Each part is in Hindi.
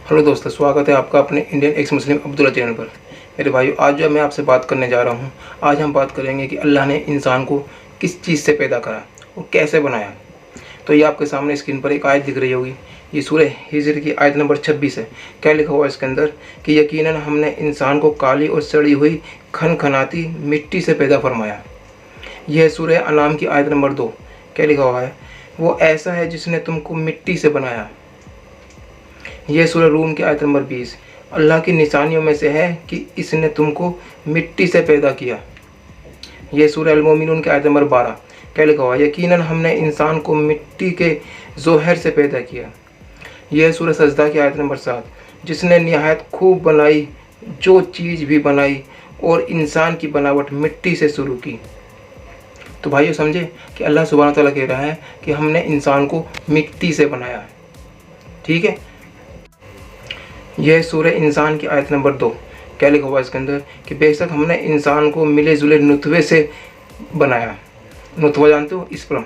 हेलो दोस्तों, स्वागत है आपका अपने इंडियन एक्स मुस्लिम अब्दुल्ला चैनल पर। मेरे भाइयों, आज जो मैं आपसे बात करने जा रहा हूँ, आज हम बात करेंगे कि अल्लाह ने इंसान को किस चीज़ से पैदा करा और कैसे बनाया। तो ये आपके सामने स्क्रीन पर एक आयत दिख रही होगी। ये सूरह हिज्र की आयत नंबर 26 है। क्या लिखा हुआ है इसके अंदर कि यकीनन हमने इंसान को काली और सड़ी हुई खनखनाती मिट्टी से पैदा फरमाया। यह सूरह अनाम की आयत नंबर 2। क्या लिखा हुआ है? वो ऐसा है जिसने तुमको मिट्टी से बनाया। यह सूरह रूम की आयत नंबर 20। अल्लाह की निशानियों में से है कि इसने तुमको मिट्टी से पैदा किया। यह सूरह अल-मोमिनून की आयत नंबर 12। क्या लिखा हुआ? यकीनन हमने इंसान को मिट्टी के ज़ोहर से पैदा किया। यह सूरह सजदा की आयत नंबर 7। जिसने निहायत खूब बनाई जो चीज़ भी बनाई और इंसान की बनावट मिट्टी से शुरू की। तो भाइयों, समझे कि अल्लाह सुब्हान व तआला कह रहा है कि हमने इंसान को मिट्टी से बनाया। ठीक है। यह सूरह इंसान की आयत नंबर 2। क्या लिखा हुआ इसके अंदर कि बेशक हमने इंसान को मिले जुले नुतवे से बनाया। नुतवा जानते हो? स्पर्म।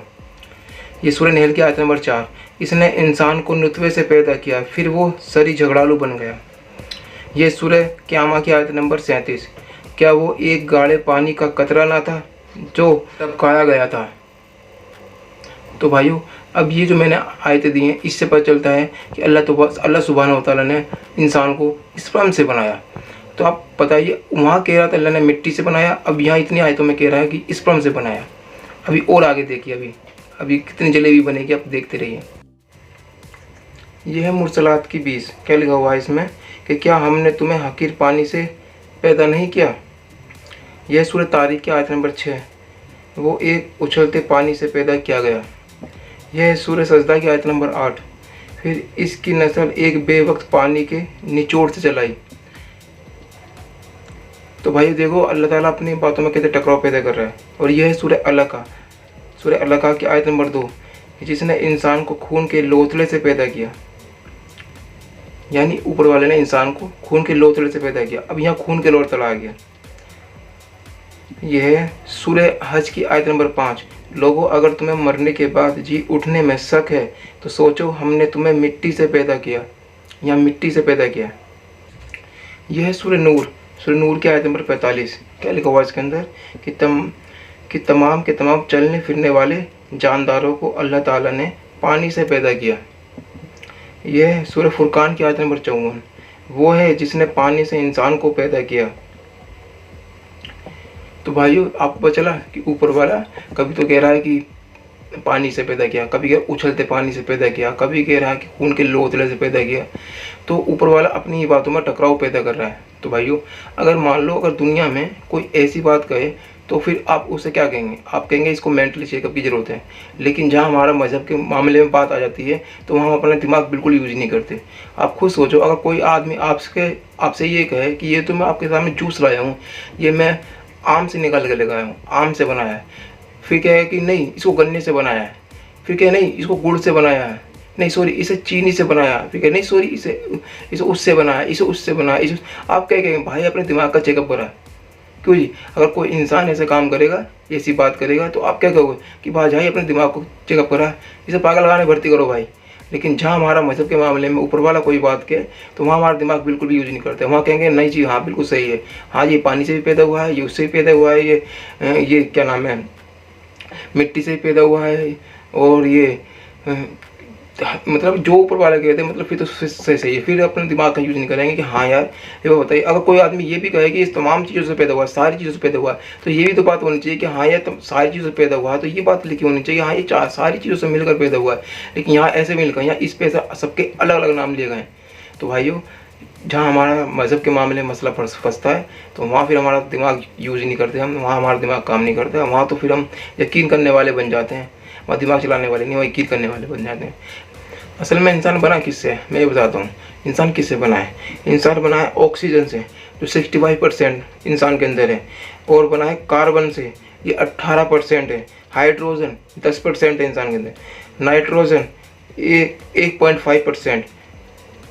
ये सूरह नहल की आयत नंबर 4। इसने इंसान को नुतवे से पैदा किया, फिर वो सरी झगड़ालू बन गया। यह सूरह क़यामा की आयत नंबर 37। क्या वो एक गाढ़े पानी का कतरा ना था जो टपकाया गया था। तो भाइयों, अब ये जो मैंने आयतें दी हैं, इससे पता चलता है कि अल्लाह सुब्हानहू व तआला ने इंसान को स्पर्म से बनाया। तो आप बताइए, वहाँ कह रहा था अल्लाह ने मिट्टी से बनाया, अब यहाँ इतनी आयतों में कह रहा है कि स्पर्म से बनाया। अभी और आगे देखिए, अभी कितनी जलेबी बनेगी, आप देखते रहिए। यह है मुरसलात की 20। क्या लिखा हुआ है इसमें कि क्या हमने तुम्हें हकीर पानी से पैदा नहीं किया। यह सूरह तारीख की आयत नंबर 6। वो एक उछलते पानी से पैदा किया गया। यह सूरह सजदा की आयत नंबर 8। फिर इसकी नस्ल एक बेवक्त पानी के निचोड़ से चलाई। तो भाई देखो, अल्लाह ताला अपनी बातों में कैसे टकराव पैदा कर रहा है। और यह है सूरह अलका की आयत नंबर 2। जिसने इंसान को खून के लोथड़े से पैदा किया। यानी ऊपर वाले ने इंसान को खून के लोथड़े से पैदा किया। अब यहाँ खून के लोथड़ा आ गया। यह है सूरह हज की आयत नंबर 5। लोगों, अगर तुम्हें मरने के बाद जी उठने में शक है तो सोचो हमने तुम्हें मिट्टी से पैदा किया। यहाँ मिट्टी से पैदा किया। यह है सूरह नूर की आयत नंबर 45। क्या लिखा हुआ इसके अंदर कि तमाम के तमाम चलने फिरने वाले जानदारों को अल्लाह ताला ने पानी से पैदा किया। यह है सूरह फुरकान की आयत नंबर 54। वो है जिसने पानी से इंसान को पैदा किया। तो भाइयों, आपको पता चला कि ऊपर वाला कभी तो कह रहा है कि पानी से पैदा किया, कभी कह रहा है उछलते पानी से पैदा किया, कभी कह रहा है कि खून के लोथड़े से पैदा किया। तो ऊपर वाला अपनी ही बातों में टकराव पैदा कर रहा है। तो भाइयों, अगर मान लो अगर दुनिया में कोई ऐसी बात कहे तो फिर आप उसे क्या कहेंगे? आप कहेंगे इसको मेंटली चेकअप की ज़रूरत है। लेकिन जहाँ हमारा मज़हब के मामले में बात आ जाती है तो हम अपना दिमाग बिल्कुल यूज नहीं करते। आप खुद सोचो, अगर कोई आदमी आपसे ये कहे कि ये तो मैं आपके सामने जूस लाया हूँ, ये मैं आम से निकाल के लगाया हूँ, आम से बनाया है। फिर क्या है कि नहीं इसको गन्ने से बनाया है। फिर क्या नहीं इसको गुड़ से बनाया है। नहीं सॉरी, इसे चीनी से बनाया। फिर क्या नहीं सॉरी, इसे उससे बनाया, इसे उससे बनाया। आप क्या कहेंगे? भाई अपने दिमाग का चेकअप करा। क्यों जी? अगर कोई इंसान ऐसे काम करेगा, ऐसी बात करेगा, तो आप क्या कहोगे कि भाई अपने दिमाग को चेकअप करा, इसे पागल लगाने भर्ती करो भाई। लेकिन जहाँ हमारा मज़हब के मामले में ऊपर वाला कोई बात कहे तो वहाँ हमारा दिमाग बिल्कुल भी यूज नहीं करते। वहाँ कहेंगे नहीं जी, हाँ बिल्कुल सही है, हाँ ये पानी से भी पैदा हुआ है, ये उससे भी पैदा हुआ है, ये क्या नाम है, मिट्टी से पैदा हुआ है, और ये मतलब जो ऊपर वाले कहते हैं, मतलब फिर तो सही है। फिर अपने दिमाग का यूज नहीं करेंगे कि हाँ यार ये बताइए। अगर कोई आदमी ये भी कहे कि इस तमाम चीज़ों से पैदा हुआ, सारी चीज़ों से पैदा हुआ, तो ये भी तो बात होनी चाहिए कि हाँ यार सारी चीज़ों से पैदा हुआ है, तो ये बात लिखी होनी चाहिए हाँ ये सारी चीज़ों से मिलकर पैदा हुआ है। लेकिन यहाँ ऐसे मिलकर, यहाँ इस पे सबके अलग अलग नाम लिए गए। तो भाइयों, जहाँ हमारा मज़हब के मामले में मसला फंसता है तो वहाँ फिर हमारा दिमाग यूज नहीं करते हम, वहाँ हमारा दिमाग काम नहीं करता। वहाँ तो फिर हम यकीन करने वाले बन जाते हैं, वहाँ दिमाग चलाने वाले नहीं, वहाँ यकीन करने वाले बन जाते हैं। असल में इंसान बना किससे है? मैं ये बताता हूँ इंसान किससे बना है। इंसान बना है ऑक्सीजन से, जो 65% इंसान के अंदर है, और बना है कार्बन से, ये 18% है। हाइड्रोजन 10% है इंसान के अंदर, नाइट्रोजन 1.5%,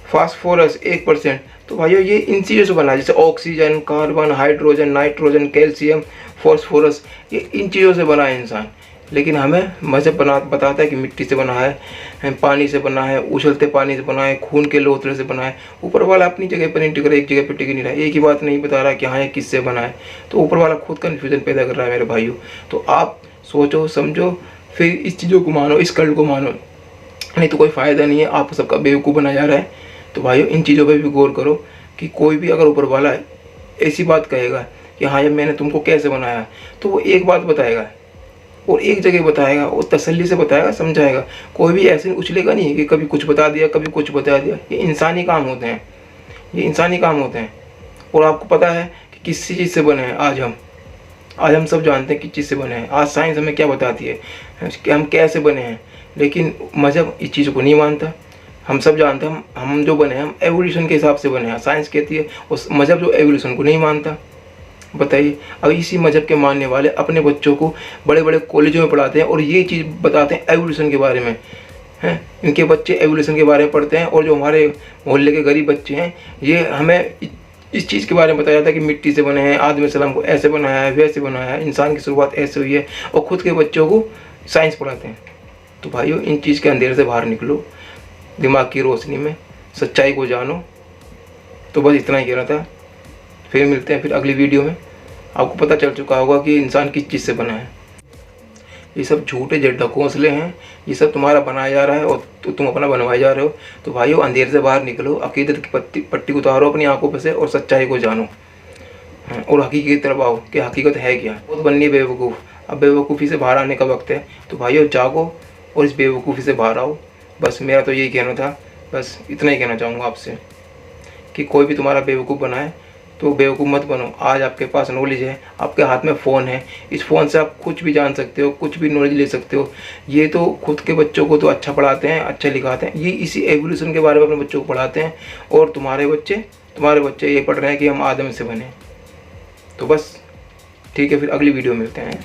फास्फोरस 1%। तो भाइयों ये इन चीज़ों से बना है, जैसे oxygen, carbon, hydrogen, nitrogen, calcium, phosphorus, ये इन चीज़ों से बना है इंसान। लेकिन हमें मज़हब बताता है कि मिट्टी से बना है, पानी से बना है, उछलते पानी से बना है, खून के लोथड़े से बना है। ऊपर वाला अपनी जगह पर नहीं टिक रहा, एक जगह पर टिक नहीं रहा, एक ही बात नहीं बता रहा कि हाँ ये किससे बना है। तो ऊपर वाला खुद कन्फ्यूज़न पैदा कर रहा है मेरे भाइयों। तो आप सोचो समझो, फिर इस चीज़ों को मानो, इस कल्ट को मानो, नहीं तो कोई फ़ायदा नहीं है, आप सबका बेवकूफ़ बनाया जा रहा है। तो भाइयों इन चीज़ों पे भी गौर करो कि कोई भी अगर ऊपर वाला ऐसी बात कहेगा कि हाँ ये मैंने तुमको कैसे बनाया, तो वो एक बात बताएगा और एक जगह बताएगा और तसल्ली से बताएगा, समझाएगा। कोई भी ऐसे उछलेगा नहीं कि कभी कुछ बता दिया कभी कुछ बता दिया। ये इंसानी काम होते हैं, ये इंसानी काम होते हैं। और आपको पता है कि किस चीज़ से बने हैं आज हम सब जानते हैं किस चीज़ से बने हैं। आज साइंस हमें क्या बताती है कि हम कैसे बने हैं, लेकिन मज़हब इस चीज़ को नहीं मानता। हम सब जानते हैं हम जो बने हैं हम एवोल्यूशन के हिसाब से बने हैं, साइंस कहती है। उस मज़हब जो एवोल्यूशन को नहीं मानता। बताइए, अब इसी मज़हब के मानने वाले अपने बच्चों को बड़े बड़े कॉलेजों में पढ़ाते हैं और ये चीज़ बताते हैं एवोल्यूशन के बारे में, हैं। इनके बच्चे एवोल्यूशन के बारे में पढ़ते हैं और जो हमारे मोहल्ले के गरीब बच्चे हैं ये हमें इस चीज़ के बारे में बताया था कि मिट्टी से बने हैं, आदम सलाम को ऐसे बनाया है, वैसे बनाया है, इंसान की शुरुआत ऐसे हुई है, और ख़ुद के बच्चों को साइंस पढ़ाते हैं। तो भाइयों इन चीज़ के अंधेरे से बाहर निकलो, दिमाग की रोशनी में सच्चाई को जानो। तो बस इतना ही कहना था। फिर मिलते हैं फिर अगली वीडियो में। आपको पता चल चुका होगा कि इंसान किस चीज़ से बना है। ये सब झूठे ढकोसले हैं, ये सब तुम्हारा बनाया जा रहा है और तुम अपना बनवाए जा रहे हो। तो भाइयों अंधेरे से बाहर निकलो, अकीदत की पट्टी उतारो अपनी आंखों पे से और सच्चाई को जानो और हकीकत की तरफ आओ कि हकीकत है क्या। बहुत बननी बेवकूफ़, अब बेवकूफ़ी से बाहर आने का वक्त है। तो भाइयों जागो और इस बेवकूफ़ी से बाहर आओ। बस मेरा तो यही कहना था, बस इतना ही कहना चाहूँगा आपसे कि कोई भी तुम्हारा बेवकूफ़ बनाए तो बेवकूफ़ मत बनो। आज आपके पास नॉलेज है, आपके हाथ में फ़ोन है, इस फ़ोन से आप कुछ भी जान सकते हो, कुछ भी नॉलेज ले सकते हो। ये तो खुद के बच्चों को तो अच्छा पढ़ाते हैं, अच्छा लिखाते हैं, ये इसी एवोल्यूशन के बारे में अपने बच्चों को पढ़ाते हैं। और तुम्हारे बच्चे ये पढ़ रहे हैं कि हम आदम से बने। तो बस ठीक है, फिर अगली वीडियो में मिलते हैं।